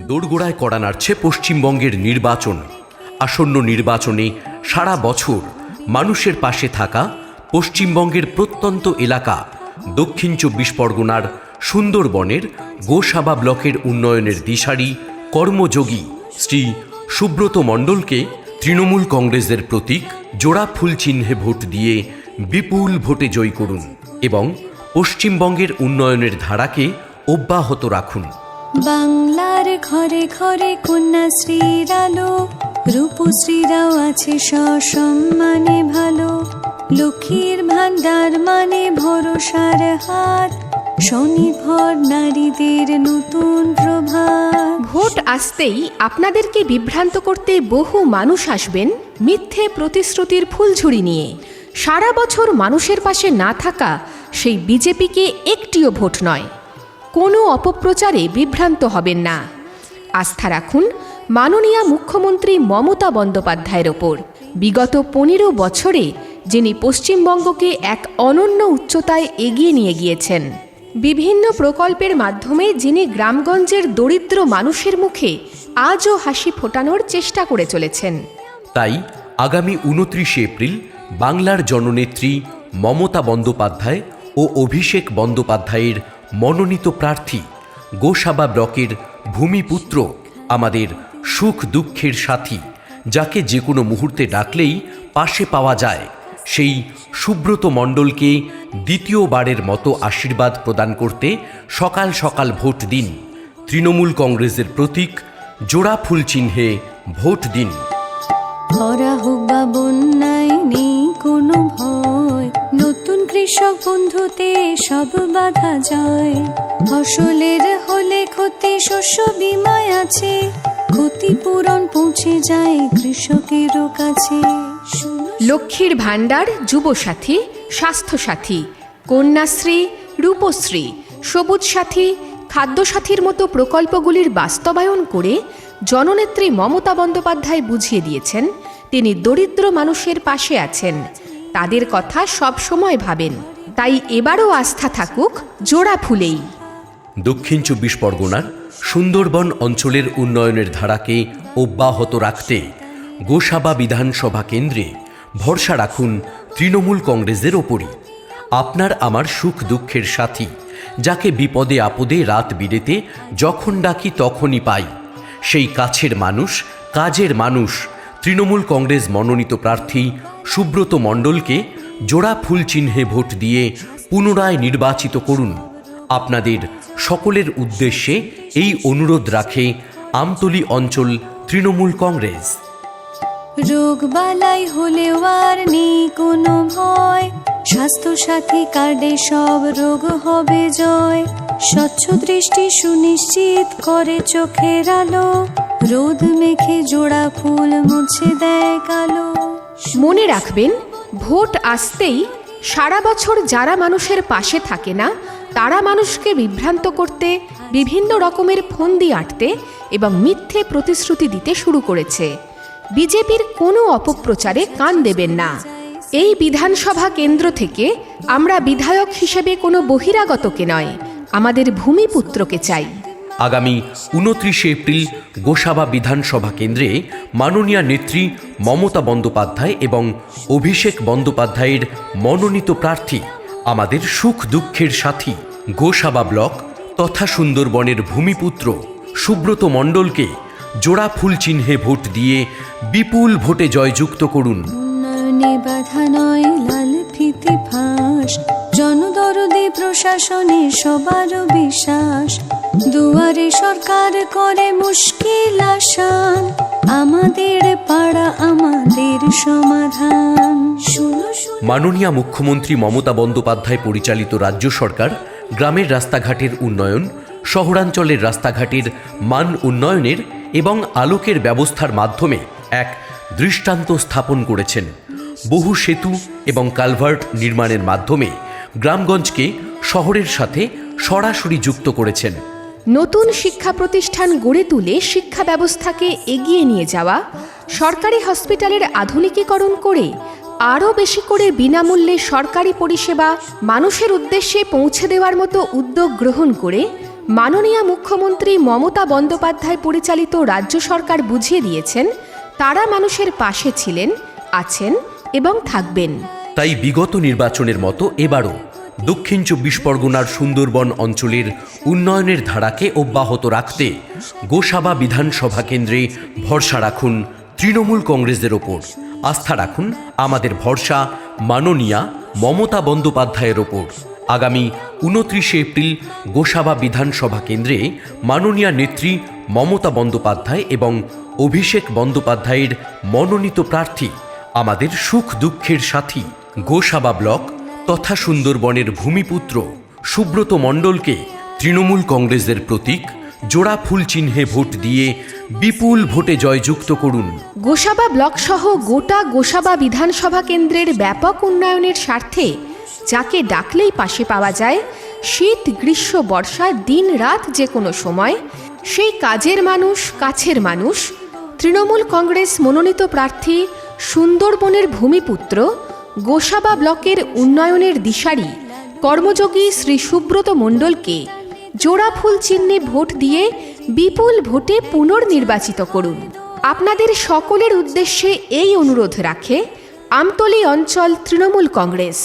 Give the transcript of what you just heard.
দোরগোড়ায় কড়া নাড়ছে পশ্চিমবঙ্গের নির্বাচন। আসন্ন নির্বাচনে সারা বছর মানুষের পাশে থাকা পশ্চিমবঙ্গের প্রত্যন্ত এলাকা দক্ষিণ ২৪ পরগনার সুন্দরবনের গোসাবা ব্লকের উন্নয়নের দিশারি কর্মযোগী শ্রী সুব্রত মণ্ডলকে তৃণমূল কংগ্রেসের প্রতীক জোড়া ফুল চিহ্নে ভোট দিয়ে বিপুল ভোটে জয়ী করুন এবং পশ্চিমবঙ্গের উন্নয়নের ধারাকে অব্যাহত রাখুন। বাংলার ঘরে ঘরে কন্যাশ্রীর আলো, রূপশ্রীরাও আছে সসম্মানে ভালো। লক্ষ্মীর ভান্ডার মানে ভরসার হাত, স্বনির্ভর নারীদের নতুন প্রভাত। ভোট আসতেই আপনাদেরকে বিভ্রান্ত করতে বহু মানুষ আসবেন মিথ্যে প্রতিশ্রুতির ফুলঝুরি নিয়ে। সারা বছর মানুষের পাশে না থাকা সেই বিজেপিকে একটিও ভোট নয়। কোনো অপপ্রচারে বিভ্রান্ত হবেন না। আস্থা রাখুন মাননীয় মুখ্যমন্ত্রী মমতা বন্দ্যোপাধ্যায়ের ওপর। বিগত ১৫ বছরে যিনি পশ্চিমবঙ্গকে এক অনন্য উচ্চতায় এগিয়ে নিয়ে গিয়েছেন। বিভিন্ন প্রকল্পের মাধ্যমে যিনি গ্রামগঞ্জের দরিদ্র মানুষের মুখে আজও হাসি ফোটানোর চেষ্টা করে চলেছেন। তাই আগামী ২৯ এপ্রিল বাংলার জননেত্রী মমতা বন্দ্যোপাধ্যায় ও অভিষেক বন্দ্যোপাধ্যায়ের মনোনীত প্রার্থী গোসাবা ব্লকের ভূমিপুত্র, আমাদের সুখ দুঃখের সাথী, যাকে যে কোনো মুহূর্তে ডাকলেই পাশে পাওয়া যায়, সেই সুব্রত মণ্ডলকে দ্বিতীয়বারের মতো আশীর্বাদ প্রদান করতে সকাল সকাল ভোট দিন। তৃণমূল কংগ্রেসের প্রতীক জোড়া ফুল চিহ্নে ভোট দিন। খরা হোক বা বন্যায় নেই কোনো ভয়, নতুন কৃষক বন্ধুতে সব বাধা যায়। ফসলের হলে ক্ষতি শস্য বীমায় আছে, ক্ষতিপূরণ পৌঁছে যায় কৃষকেরও কাছে। লক্ষ্মীর ভাণ্ডার, যুবসাথী, স্বাস্থ্যসাথী, কন্যাশ্রী, রূপশ্রী, সবুজ সাথী, খাদ্যসাথীর মতো প্রকল্পগুলির বাস্তবায়ন করে জননেত্রী মমতা বন্দ্যোপাধ্যায় বুঝিয়ে দিয়েছেন তিনি দরিদ্র মানুষের পাশে আছেন, তাদের কথা সব সময় ভাবেন। তাই এবারও আস্থা থাকুক জোড়া ফুলেই। দক্ষিণ ২৪ পরগনার সুন্দরবন অঞ্চলের উন্নয়নের ধারাকে অব্যাহত রাখতে গোসাবা বিধানসভা কেন্দ্রে ভরসা রাখুন তৃণমূল কংগ্রেসের ওপরই। আপনার আমার সুখ দুঃখের সাথী, যাকে বিপদে আপদে রাত বিরেতে যখন ডাকি তখনই পাই, সেই কাছের মানুষ, কাজের মানুষ তৃণমূল কংগ্রেস মনোনীত প্রার্থী সুব্রত মণ্ডলকে জোড়া ফুল চিহ্নে ভোট দিয়ে পুনরায় নির্বাচিত করুন। আপনাদের সকলের উদ্দেশ্যে এই অনুরোধ রাখে আমতলী অঞ্চল তৃণমূল কংগ্রেস। রোগ বালাই হলেও আর নেই কোনো ভয়, স্বাস্থ্যসাথী কার্ডে সব রোগ হবে জয়। স্বচ্ছ দৃষ্টি সুনিশ্চিত করে চোখের আলো, রোদ মেখে জোড়া ফুল মুছে দেয় কালো। মনে রাখবেন, ভোট আসতেই সারা বছর যারা মানুষের পাশে থাকে না, তারা মানুষকে বিভ্রান্ত করতে, বিভিন্ন রকমের ফন্দি আঁটতে এবং মিথ্যে প্রতিশ্রুতি দিতে শুরু করেছে। বিজেপির কোনো অপপ্রচারে কান দেবেন না। এই বিধানসভা কেন্দ্র থেকে আমরা বিধায়ক হিসেবে কোনো বহিরাগতকে নয়, আমাদের ভূমিপুত্রকে চাই। আগামী ২৯ এপ্রিল গোসাবা বিধানসভা কেন্দ্রে মাননীয় নেত্রী মমতা বন্দ্যোপাধ্যায় এবং অভিষেক বন্দ্যোপাধ্যায়ের মনোনীত প্রার্থী, আমাদের সুখ দুঃখের সাথী, গোসাবা ব্লক তথা সুন্দরবনের ভূমিপুত্র সুব্রত মণ্ডলকে জোড়া ফুল চিহ্নে ভোট দিয়ে বিপুল ভোটে জয়যুক্ত করুন। উন্নয়নে বাধা নয় লাল ফিতে ফাঁস, জনদরদে প্রশাসনে সবারও বিশ্বাস। দুয়ারে সরকার করে মুশকিল আসান, আমাদের পাড়া আমাদের সমাধান। মাননীয় মুখ্যমন্ত্রী মমতা বন্দ্যোপাধ্যায় পরিচালিত রাজ্য সরকার গ্রামের রাস্তাঘাটের উন্নয়ন, শহরাঞ্চলের রাস্তাঘাটের মান উন্নয়নের এবং আলোকের ব্যবস্থার মাধ্যমে এক দৃষ্টান্ত স্থাপন করেছেন। বহু সেতু এবং কালভার্ট নির্মাণের মাধ্যমে গ্রামগঞ্জকে শহরের সাথে সরাসরি যুক্ত করেছেন। নতুন শিক্ষা প্রতিষ্ঠান গড়ে তুলে শিক্ষা ব্যবস্থাকে এগিয়ে নিয়ে যাওয়া, সরকারি হসপিটালের আধুনিকীকরণ করে আরও বেশি করে বিনামূল্যে সরকারি পরিষেবা মানুষের উদ্দেশ্যে পৌঁছে দেওয়ার মতো উদ্যোগ গ্রহণ করে মাননীয় মুখ্যমন্ত্রী মমতা বন্দ্যোপাধ্যায় পরিচালিত রাজ্য সরকার বুঝিয়ে দিয়েছেন তারা মানুষের পাশে ছিলেন, আছেন এবং থাকবেন। তাই বিগত নির্বাচনের মতো এবারও দক্ষিণ ২৪ পরগনার সুন্দরবন অঞ্চলের উন্নয়নের ধারাকে অব্যাহত রাখতে গোসাবা বিধানসভা কেন্দ্রে ভরসা রাখুন তৃণমূল কংগ্রেসের ওপর। আস্থা রাখুন আমাদের ভরসা মাননীয়া মমতা বন্দ্যোপাধ্যায়ের ওপর। আগামী ২৯ এপ্রিল গোসাবা বিধানসভা কেন্দ্রে মাননীয়া নেত্রী মমতা বন্দ্যোপাধ্যায় এবং অভিষেক বন্দ্যোপাধ্যায়ের মনোনীত প্রার্থী, আমাদের সুখ দুঃখের সাথী গোসাবা ব্লক তথা সুন্দরবনের ভূমিপুত্র সুব্রত মণ্ডলকে তৃণমূল কংগ্রেসের প্রতীক জোড়া ফুল চিহ্নে ভোট দিয়ে বিপুল ভোটে জয়যুক্ত করুন। গোসাবা ব্লক সহ গোটা গোসাবা বিধানসভা কেন্দ্রের ব্যাপক উন্নয়নের স্বার্থে যাকে ডাকলেই পাশে পাওয়া যায়, শীত গ্রীষ্ম বর্ষা দিন রাত যে কোনো সময়, সেই কাজের মানুষ, কাছের মানুষ, তৃণমূল কংগ্রেস মনোনীত প্রার্থী সুন্দরবনের ভূমিপুত্র গোসাবা ব্লকের উন্নয়নের দিশারি কর্মযোগী শ্রী সুব্রত মণ্ডলকে জোড়া ফুল চিহ্নে ভোট দিয়ে বিপুল ভোটে পুনর্নির্বাচিত করুন। আপনাদের সকলের উদ্দেশ্যে এই অনুরোধ রাখে আমতলী অঞ্চল তৃণমূল কংগ্রেস।